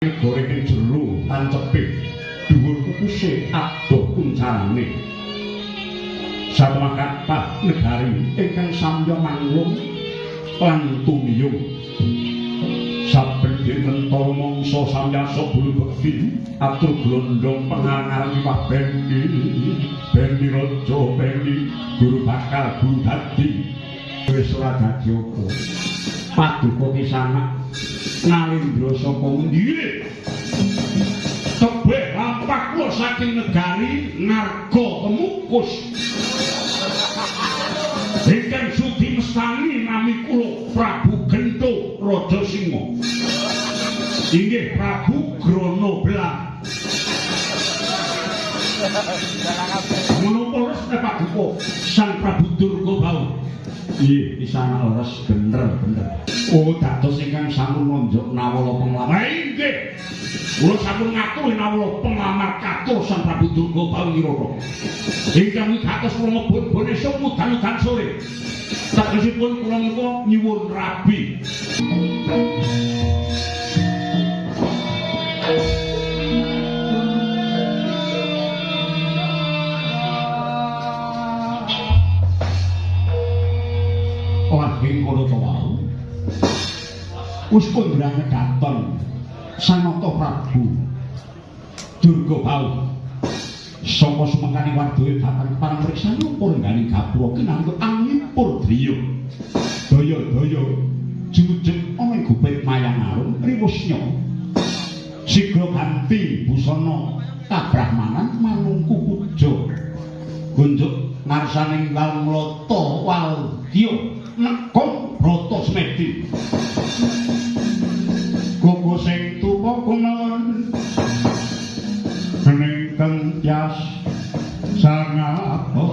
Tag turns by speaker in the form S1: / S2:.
S1: goreng ing jero tanceping dhuwur kukuse adoh kuncarane satemah kathah negari ingkang samya manglung lan tumiyung saben dinten para mangsa samyasa bulu bekti atur glondhong pengarang iwah bendi bendi raja bendi guru bakal guru dadi wis ora dadi apa paduka kisanak nalindra saka nggih tebih lapak kula saking negari narga kemukus ingkang sudi mestani nami kula Prabu Gento Raja Singa inggih Prabu Grono Belang menapa resep paduka Sang Prabu Durgabau iya isana leres bener-bener oh dados ingkang sampun nonjok nawala penglamar inggih kula sampun ngaturi nawala penglamar katur Sang Prabu Durgabau Wirata ingkang wigatos kula ngebon-bone mudan-udan sore sanesipun kula menika nyuwun rabi Wahing kono to wau wis kondrane katon Sanata Prabu Durgabau saka sumekaning wadya dhateng paramriksa nyumpur ngganing gapura kinangka angipur driya daya-daya jujug ana ing gupit mayang arum riwusnya sigra ganti busana kabrahmanan manungku puja gunjuk ngarsaning walmlata waldya nekong brata semedi koko sing tuwa kunon ning teng yas sangapa